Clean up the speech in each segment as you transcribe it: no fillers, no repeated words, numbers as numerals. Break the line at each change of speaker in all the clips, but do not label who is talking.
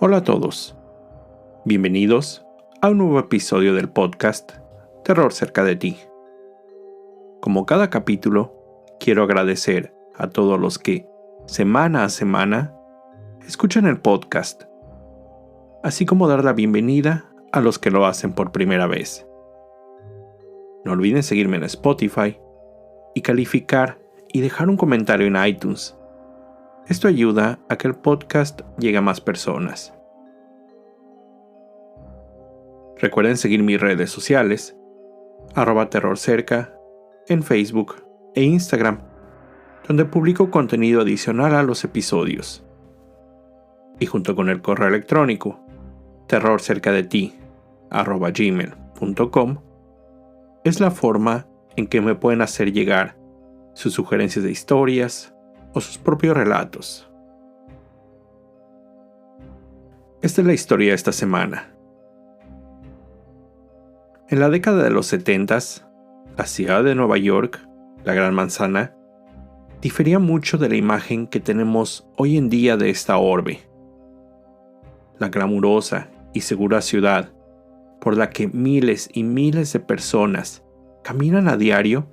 Hola a todos, bienvenidos a un nuevo episodio del podcast Terror cerca de ti. Como cada capítulo, quiero agradecer a todos los que, semana a semana, escuchan el podcast, así como dar la bienvenida a los que lo hacen por primera vez. No olviden seguirme en Spotify y calificar y dejar un comentario en iTunes. Esto ayuda a que el podcast llegue a más personas. Recuerden seguir mis redes sociales, @terrorcerca, en Facebook e Instagram, donde publico contenido adicional a los episodios. Y junto con el correo electrónico, terrorcercadeti@gmail.com, es la forma en que me pueden hacer llegar sus sugerencias de historias o sus propios relatos. Esta es la historia de esta semana. En la década de los 70s, la ciudad de Nueva York, la Gran Manzana, difería mucho de la imagen que tenemos hoy en día de esta orbe. La glamurosa y segura ciudad, por la que miles y miles de personas caminan a diario,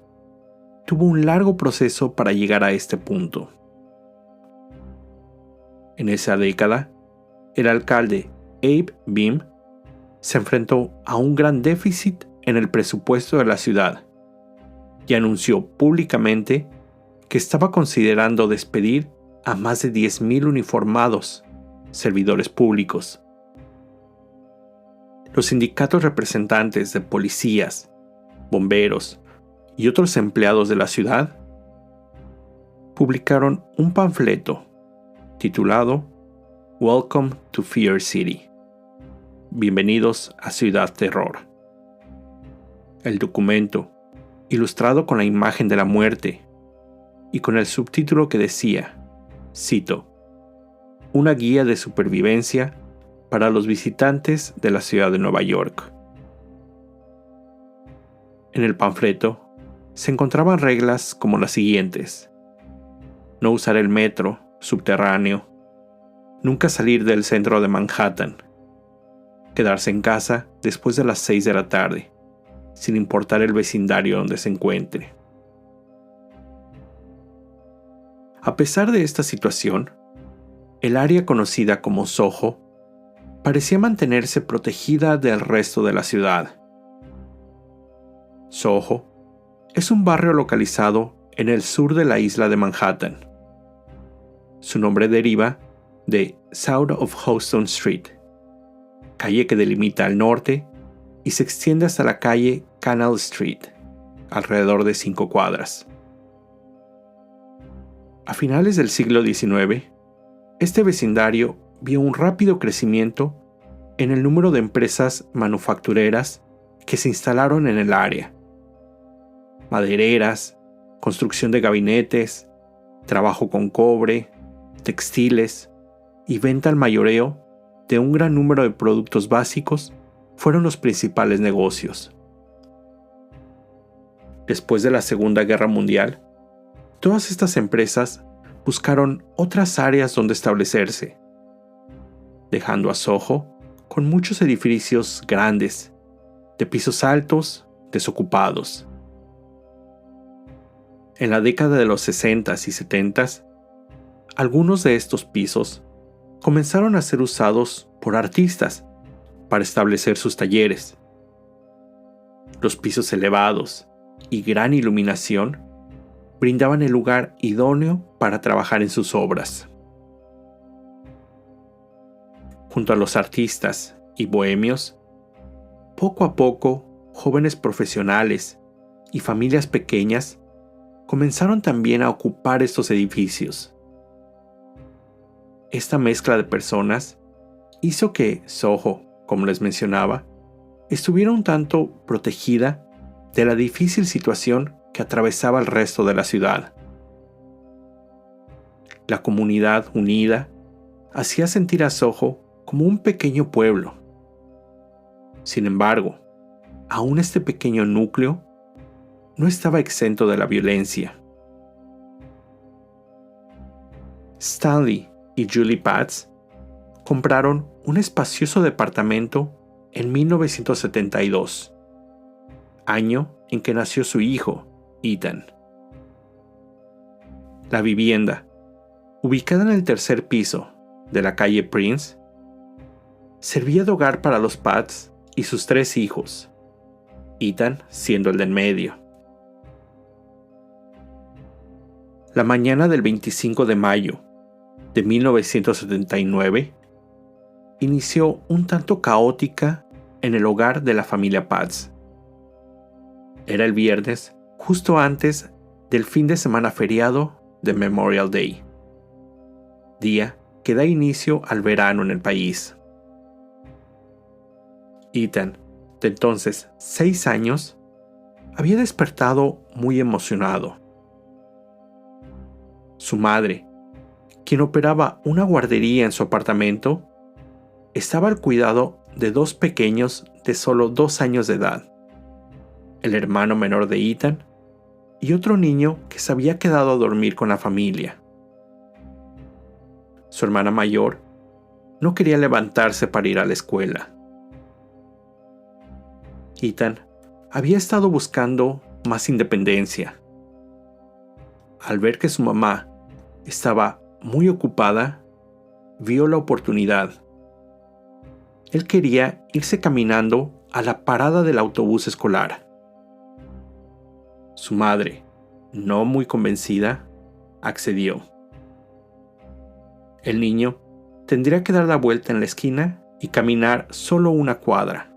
tuvo un largo proceso para llegar a este punto. En esa década, el alcalde Abe Beame se enfrentó a un gran déficit en el presupuesto de la ciudad y anunció públicamente que estaba considerando despedir a más de 10,000 uniformados, servidores públicos. Los sindicatos representantes de policías, bomberos y otros empleados de la ciudad publicaron un panfleto titulado Welcome to Fear City. Bienvenidos a Ciudad Terror. El documento, ilustrado con la imagen de la muerte y con el subtítulo que decía, cito, una guía de supervivencia para los visitantes de la ciudad de Nueva York. En el panfleto se encontraban reglas como las siguientes: no usar el metro subterráneo, nunca salir del centro de Manhattan, quedarse en casa después de las 6 de la tarde, sin importar el vecindario donde se encuentre. A pesar de esta situación, el área conocida como Soho parecía mantenerse protegida del resto de la ciudad. Soho es un barrio localizado en el sur de la isla de Manhattan. Su nombre deriva de South of Houston Street, calle que delimita al norte y se extiende hasta la calle Canal Street, alrededor de 5 cuadras. A finales del siglo XIX, este vecindario vio un rápido crecimiento en el número de empresas manufactureras que se instalaron en el área. Madereras, construcción de gabinetes, trabajo con cobre, textiles y venta al mayoreo de un gran número de productos básicos fueron los principales negocios. Después de la Segunda Guerra Mundial, todas estas empresas buscaron otras áreas donde establecerse, dejando a Soho con muchos edificios grandes, de pisos altos, desocupados. En la década de los 60s y 70s, algunos de estos pisos comenzaron a ser usados por artistas para establecer sus talleres. Los pisos elevados y gran iluminación brindaban el lugar idóneo para trabajar en sus obras. Junto a los artistas y bohemios, poco a poco, jóvenes profesionales y familias pequeñas comenzaron también a ocupar estos edificios. Esta mezcla de personas hizo que Soho, como les mencionaba, estuviera un tanto protegida de la difícil situación que atravesaba el resto de la ciudad. La comunidad unida hacía sentir a Soho como un pequeño pueblo. Sin embargo, aún este pequeño núcleo no estaba exento de la violencia. Stanley y Julie Patz compraron un espacioso departamento en 1972, año en que nació su hijo, Ethan. La vivienda, ubicada en el tercer piso de la calle Prince, servía de hogar para los Patz y sus 3 hijos, Ethan siendo el del medio. La mañana del 25 de mayo de 1979 inició un tanto caótica en el hogar de la familia Patz. Era el viernes, justo antes del fin de semana feriado de Memorial Day, día que da inicio al verano en el país. Ethan, de entonces 6 años, había despertado muy emocionado. Su madre, quien operaba una guardería en su apartamento, estaba al cuidado de 2 pequeños de solo 2 años de edad, el hermano menor de Ethan y otro niño que se había quedado a dormir con la familia. Su hermana mayor no quería levantarse para ir a la escuela. Ethan había estado buscando más independencia. Al ver que su mamá estaba muy ocupada, vio la oportunidad. Él quería irse caminando a la parada del autobús escolar. Su madre, no muy convencida, accedió. El niño tendría que dar la vuelta en la esquina y caminar solo 1 cuadra.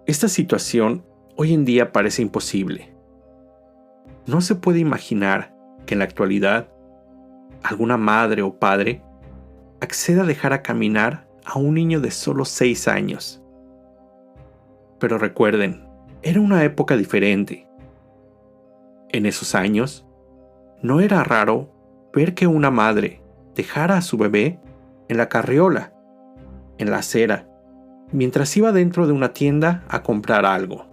Esta situación hoy en día parece imposible. No se puede imaginar que en la actualidad alguna madre o padre acceda a dejar a caminar a un niño de solo 6 años. Pero recuerden, era una época diferente. En esos años, no era raro ver que una madre dejara a su bebé en la carriola, en la acera, mientras iba dentro de una tienda a comprar algo.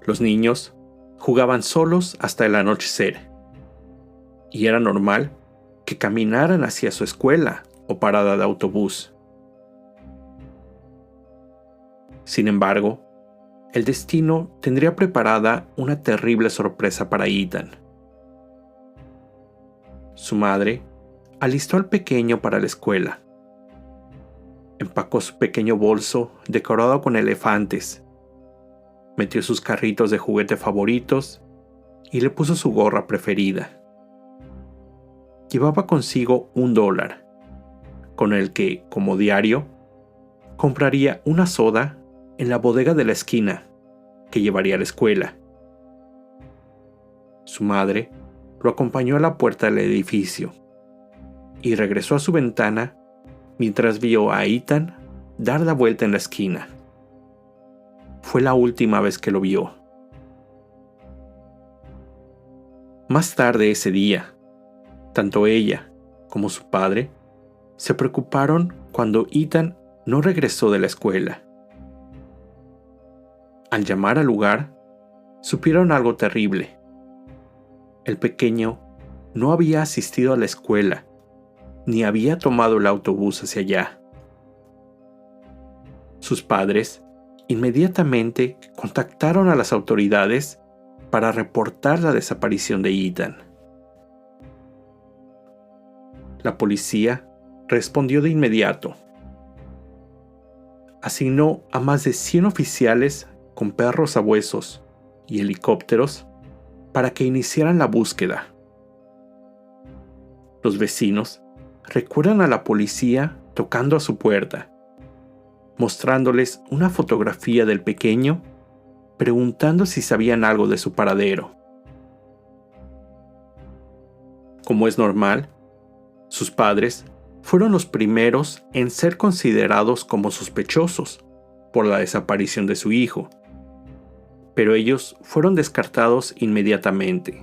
Los niños jugaban solos hasta el anochecer, y era normal que caminaran hacia su escuela o parada de autobús. Sin embargo, el destino tendría preparada una terrible sorpresa para Ethan. Su madre alistó al pequeño para la escuela. Empacó su pequeño bolso decorado con elefantes, metió sus carritos de juguete favoritos y le puso su gorra preferida. Llevaba consigo $1, con el que, como diario, compraría una soda en la bodega de la esquina que llevaría a la escuela. Su madre lo acompañó a la puerta del edificio y regresó a su ventana mientras vio a Ethan dar la vuelta en la esquina. Fue la última vez que lo vio. Más tarde ese día, tanto ella como su padre se preocuparon cuando Ethan no regresó de la escuela. Al llamar al lugar, supieron algo terrible. El pequeño no había asistido a la escuela, ni había tomado el autobús hacia allá. Sus padres inmediatamente contactaron a las autoridades para reportar la desaparición de Ethan. La policía respondió de inmediato. Asignó a más de 100 oficiales con perros sabuesos y helicópteros para que iniciaran la búsqueda. Los vecinos recuerdan a la policía tocando a su puerta, mostrándoles una fotografía del pequeño, preguntando si sabían algo de su paradero. Como es normal, sus padres fueron los primeros en ser considerados como sospechosos por la desaparición de su hijo, pero ellos fueron descartados inmediatamente.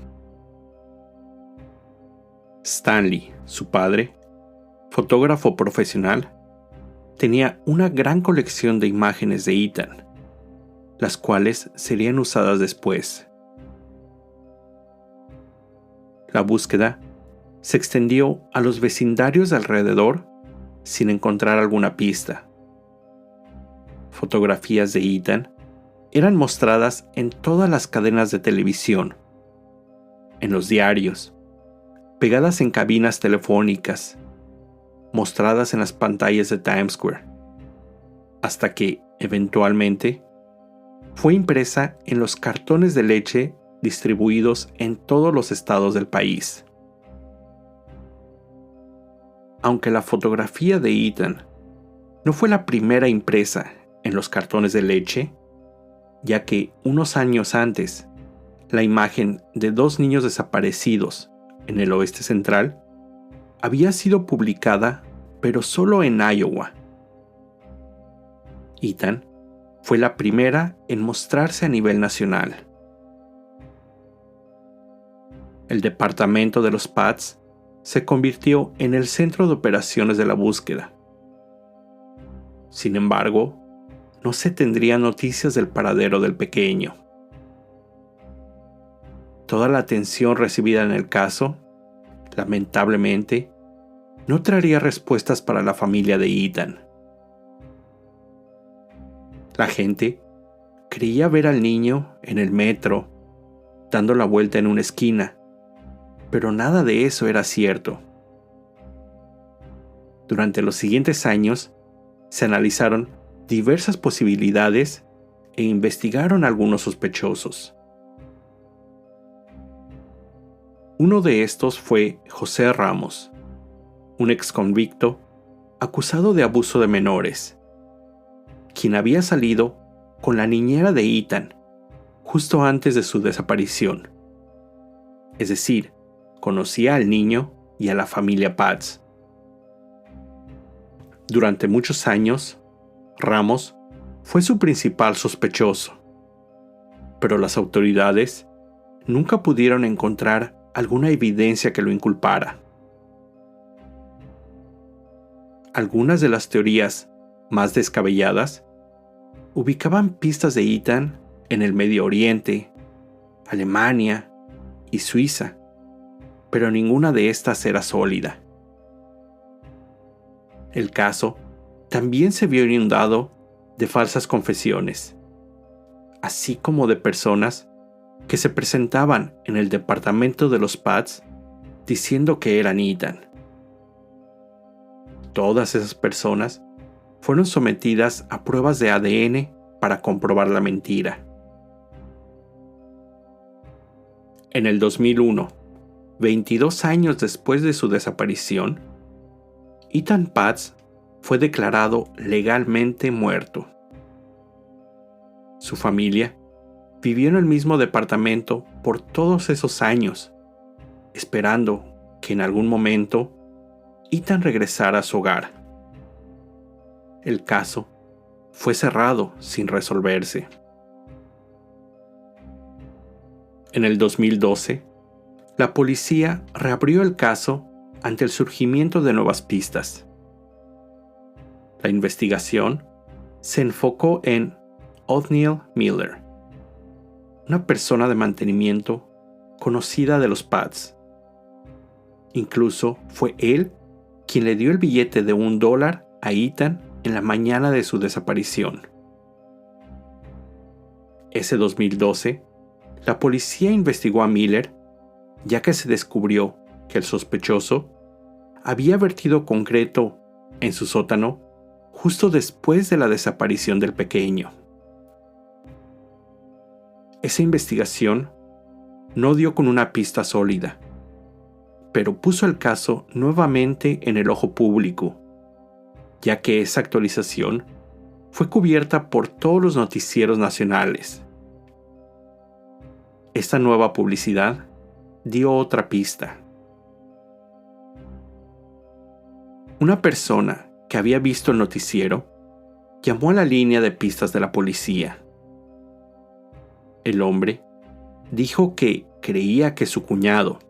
Stanley, su padre, fotógrafo profesional, tenía una gran colección de imágenes de Ethan, las cuales serían usadas después. La búsqueda se extendió a los vecindarios de alrededor sin encontrar alguna pista. Fotografías de Ethan eran mostradas en todas las cadenas de televisión, en los diarios, pegadas en cabinas telefónicas, mostradas en las pantallas de Times Square, hasta que, eventualmente, fue impresa en los cartones de leche distribuidos en todos los estados del país. Aunque la fotografía de Ethan no fue la primera impresa en los cartones de leche, ya que unos años antes, la imagen de 2 niños desaparecidos en el oeste central había sido publicada, pero solo en Iowa. Ethan fue la primera en mostrarse a nivel nacional. El departamento de los Pats se convirtió en el centro de operaciones de la búsqueda. Sin embargo, no se tendrían noticias del paradero del pequeño. Toda la atención recibida en el caso, lamentablemente, no traería respuestas para la familia de Ethan. La gente creía ver al niño en el metro, dando la vuelta en una esquina, pero nada de eso era cierto. Durante los siguientes años, se analizaron diversas posibilidades e investigaron algunos sospechosos. Uno de estos fue José Ramos, un exconvicto acusado de abuso de menores, quien había salido con la niñera de Ethan justo antes de su desaparición. Es decir, conocía al niño y a la familia Pats. Durante muchos años, Ramos fue su principal sospechoso, pero las autoridades nunca pudieron encontrar alguna evidencia que lo inculpara. Algunas de las teorías más descabelladas ubicaban pistas de Ethan en el Medio Oriente, Alemania y Suiza, pero ninguna de estas era sólida. El caso también se vio inundado de falsas confesiones, así como de personas que se presentaban en el departamento de los Pats diciendo que eran Ethan. Todas esas personas fueron sometidas a pruebas de ADN para comprobar la mentira. En el 2001, 22 años después de su desaparición, Ethan Pats fue declarado legalmente muerto. Su familia vivió en el mismo departamento por todos esos años, esperando que en algún momento Ethan regresara a su hogar. El caso fue cerrado sin resolverse. En el 2012, la policía reabrió el caso ante el surgimiento de nuevas pistas. La investigación se enfocó en Othniel Miller, una persona de mantenimiento conocida de los Pats. Incluso fue él quien le dio el billete de $1 a Ethan en la mañana de su desaparición. Ese 2012, la policía investigó a Miller, ya que se descubrió que el sospechoso había vertido concreto en su sótano justo después de la desaparición del pequeño. Esa investigación no dio con una pista sólida, pero puso el caso nuevamente en el ojo público, ya que esa actualización fue cubierta por todos los noticieros nacionales. Esta nueva publicidad dio otra pista. Una persona que había visto el noticiero llamó a la línea de pistas de la policía. El hombre dijo que creía que su cuñado,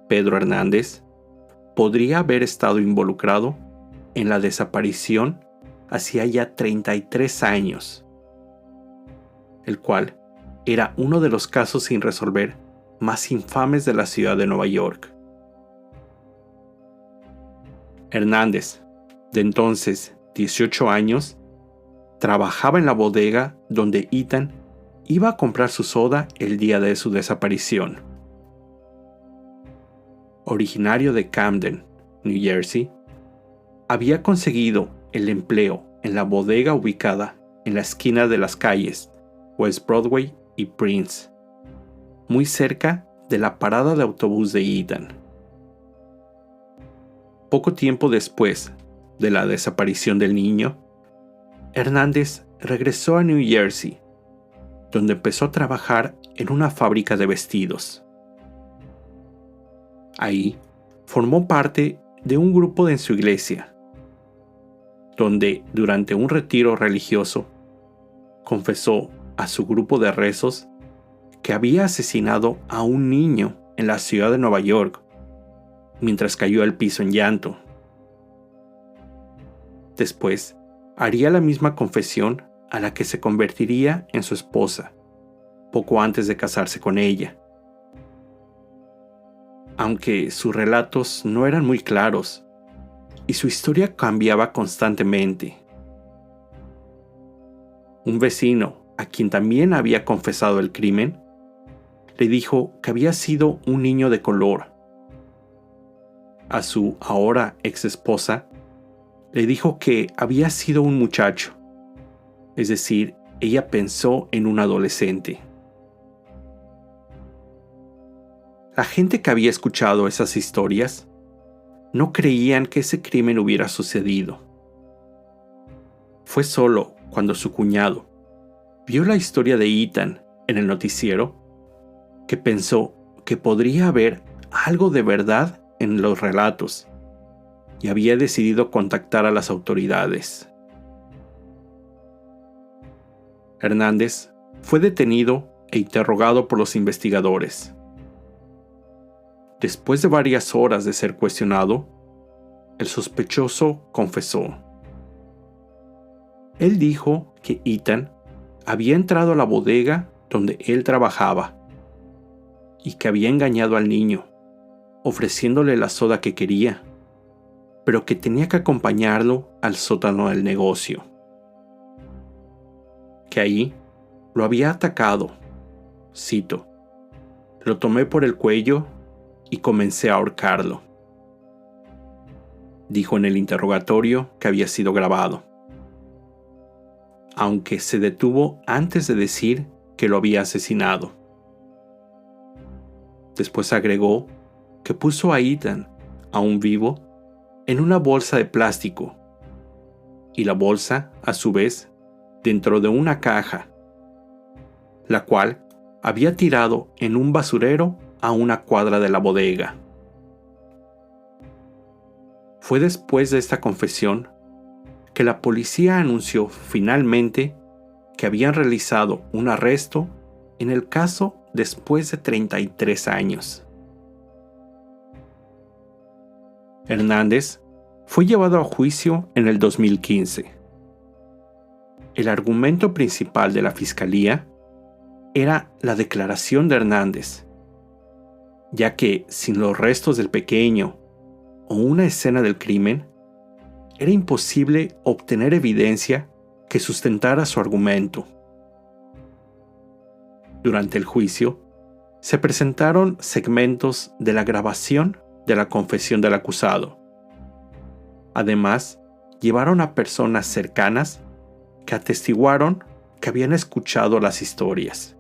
Pedro Hernández, podría haber estado involucrado en la desaparición hacía ya 33 años, el cual era uno de los casos sin resolver más infames de la ciudad de Nueva York. Hernández, de entonces 18 años, trabajaba en la bodega donde Ethan iba a comprar su soda el día de su desaparición. Originario de Camden, New Jersey, había conseguido el empleo en la bodega ubicada en la esquina de las calles West Broadway y Prince, muy cerca de la parada de autobús de Ethan. Poco tiempo después de la desaparición del niño, Hernández regresó a New Jersey, donde empezó a trabajar en una fábrica de vestidos. Ahí formó parte de un grupo en su iglesia, donde durante un retiro religioso confesó a su grupo de rezos que había asesinado a un niño en la ciudad de Nueva York mientras cayó al piso en llanto. Después haría la misma confesión a la que se convertiría en su esposa, poco antes de casarse con ella. Aunque sus relatos no eran muy claros y su historia cambiaba constantemente. Un vecino, a quien también había confesado el crimen, le dijo que había sido un niño de color. A su ahora ex esposa le dijo que había sido un muchacho, es decir, ella pensó en un adolescente. La gente que había escuchado esas historias no creían que ese crimen hubiera sucedido. Fue solo cuando su cuñado vio la historia de Ethan en el noticiero que pensó que podría haber algo de verdad en los relatos y había decidido contactar a las autoridades. Hernández fue detenido e interrogado por los investigadores. Después de varias horas de ser cuestionado, el sospechoso confesó. Él dijo que Ethan había entrado a la bodega donde él trabajaba y que había engañado al niño, ofreciéndole la soda que quería, pero que tenía que acompañarlo al sótano del negocio. Que ahí lo había atacado, cito, lo tomé por el cuello y comencé a ahorcarlo, dijo en el interrogatorio que había sido grabado, aunque se detuvo antes de decir que lo había asesinado. Después agregó que puso a Ethan, aún vivo, en una bolsa de plástico y la bolsa, a su vez, dentro de una caja, la cual había tirado en un basurero a una cuadra de la bodega. Fue después de esta confesión que la policía anunció finalmente que habían realizado un arresto en el caso después de 33 años. Hernández fue llevado a juicio en el 2015. El argumento principal de la fiscalía era la declaración de Hernández, ya que sin los restos del pequeño o una escena del crimen, era imposible obtener evidencia que sustentara su argumento. Durante el juicio, se presentaron segmentos de la grabación de la confesión del acusado. Además, llevaron a personas cercanas que atestiguaron que habían escuchado las historias.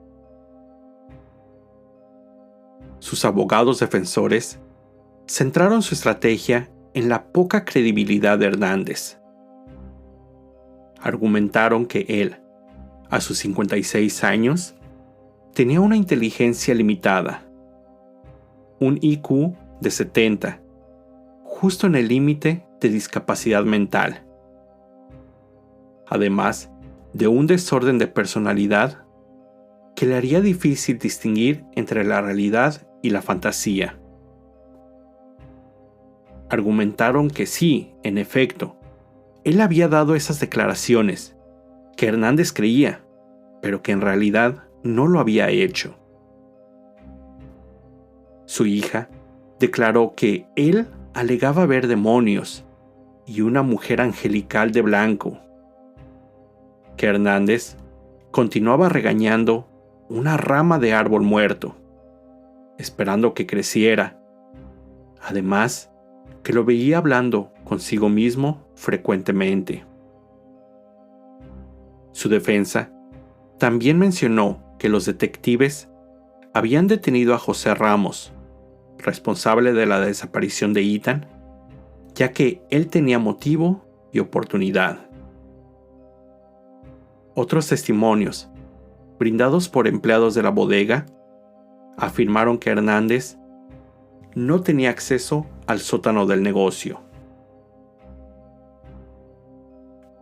Sus abogados defensores centraron su estrategia en la poca credibilidad de Hernández. Argumentaron que él, a sus 56 años, tenía una inteligencia limitada, un IQ de 70, justo en el límite de discapacidad mental, además de un desorden de personalidad que le haría difícil distinguir entre la realidad y la fantasía. Argumentaron que sí, en efecto, él había dado esas declaraciones, que Hernández creía, pero que en realidad no lo había hecho. Su hija declaró que él alegaba ver demonios y una mujer angelical de blanco, que Hernández continuaba regañando una rama de árbol muerto, esperando que creciera. Además, que lo veía hablando consigo mismo frecuentemente. Su defensa también mencionó que los detectives habían detenido a José Ramos, responsable de la desaparición de Ethan, ya que él tenía motivo y oportunidad. Otros testimonios, brindados por empleados de la bodega, afirmaron que Hernández no tenía acceso al sótano del negocio.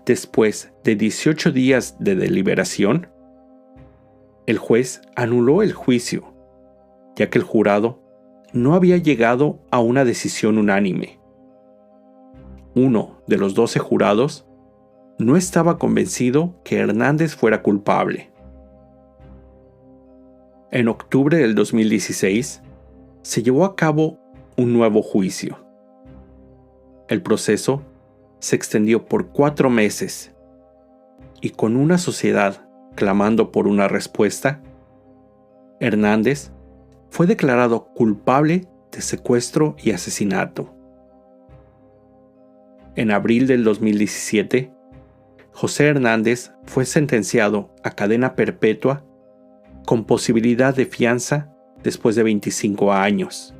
Después de 18 días de deliberación, el juez anuló el juicio, ya que el jurado no había llegado a una decisión unánime. Uno de los 12 jurados no estaba convencido que Hernández fuera culpable. En octubre del 2016, se llevó a cabo un nuevo juicio. El proceso se extendió por 4 meses y con una sociedad clamando por una respuesta, Hernández fue declarado culpable de secuestro y asesinato. En abril del 2017, José Hernández fue sentenciado a cadena perpetua con posibilidad de fianza después de 25 años.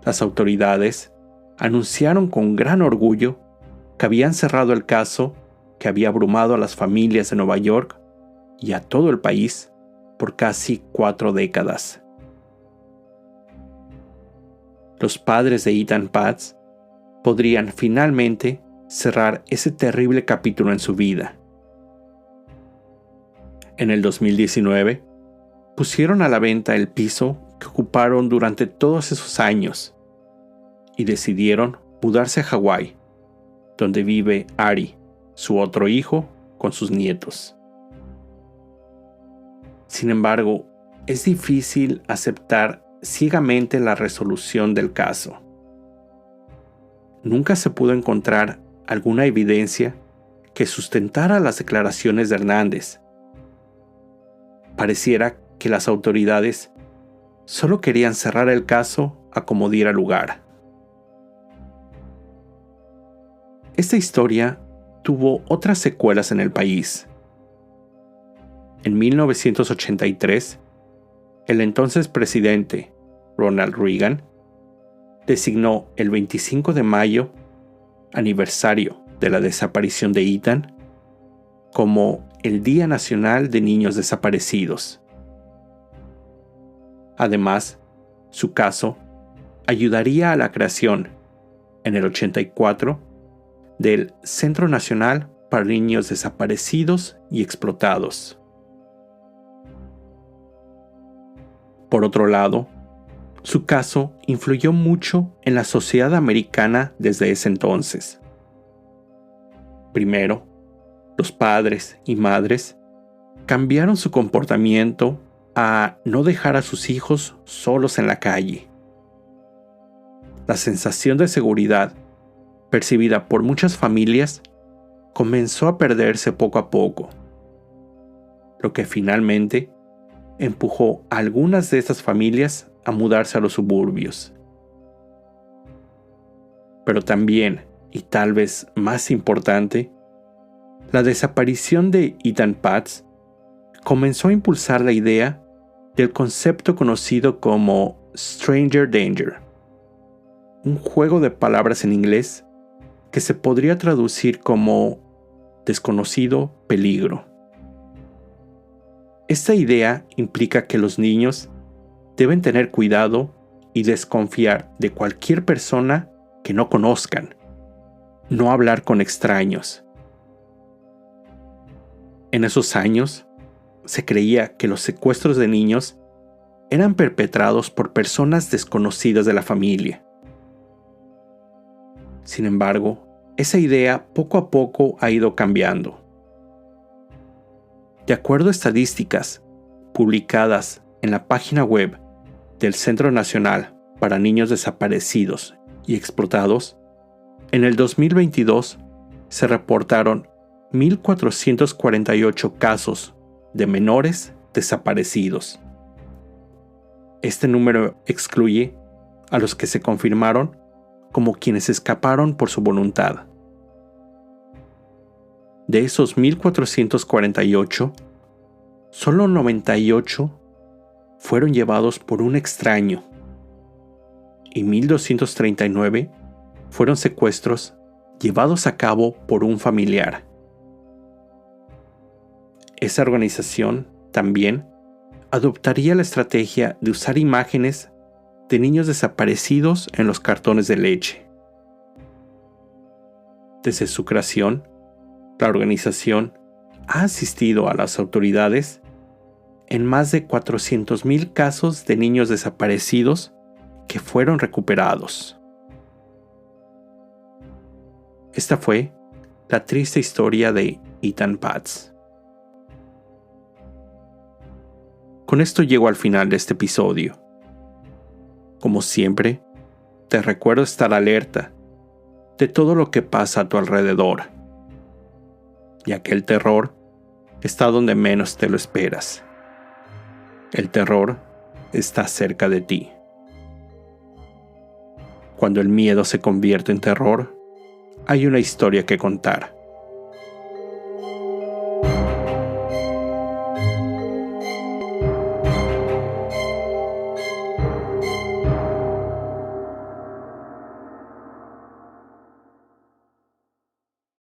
Las autoridades anunciaron con gran orgullo que habían cerrado el caso que había abrumado a las familias de Nueva York y a todo el país por casi 4 décadas. Los padres de Ethan Paz podrían finalmente cerrar ese terrible capítulo en su vida. En el 2019, pusieron a la venta el piso que ocuparon durante todos esos años y decidieron mudarse a Hawái, donde vive Ari, su otro hijo, con sus nietos. Sin embargo, es difícil aceptar ciegamente la resolución del caso. Nunca se pudo encontrar alguna evidencia que sustentara las declaraciones de Hernández. Pareciera que las autoridades solo querían cerrar el caso a como diera lugar. Esta historia tuvo otras secuelas en el país. En 1983, el entonces presidente Ronald Reagan designó el 25 de mayo, aniversario de la desaparición de Ethan, como el Día Nacional de Niños Desaparecidos. Además, su caso ayudaría a la creación, en el 84, del Centro Nacional para Niños Desaparecidos y Explotados. Por otro lado, su caso influyó mucho en la sociedad americana desde ese entonces. Primero, los padres y madres cambiaron su comportamiento a no dejar a sus hijos solos en la calle. La sensación de seguridad percibida por muchas familias comenzó a perderse poco a poco, lo que finalmente empujó a algunas de estas familias a mudarse a los suburbios. Pero también, y tal vez más importante, la desaparición de Ethan Paz comenzó a impulsar la idea del concepto conocido como Stranger Danger, un juego de palabras en inglés que se podría traducir como desconocido peligro. Esta idea implica que los niños deben tener cuidado y desconfiar de cualquier persona que no conozcan, no hablar con extraños. En esos años, se creía que los secuestros de niños eran perpetrados por personas desconocidas de la familia. Sin embargo, esa idea poco a poco ha ido cambiando. De acuerdo a estadísticas publicadas en la página web del Centro Nacional para Niños Desaparecidos y explotados, en el 2022 se reportaron 1,448 casos de menores desaparecidos. Este número excluye a los que se confirmaron como quienes escaparon por su voluntad. De esos 1,448, solo 98 fueron llevados por un extraño y 1,239 fueron secuestros llevados a cabo por un familiar. Esa organización también adoptaría la estrategia de usar imágenes de niños desaparecidos en los cartones de leche. Desde su creación, la organización ha asistido a las autoridades en más de 400,000 casos de niños desaparecidos que fueron recuperados. Esta fue la triste historia de Ethan Paz. Con esto llego al final de este episodio. Como siempre, te recuerdo estar alerta de todo lo que pasa a tu alrededor, ya que el terror está donde menos te lo esperas. El terror está cerca de ti. Cuando el miedo se convierte en terror, hay una historia que contar.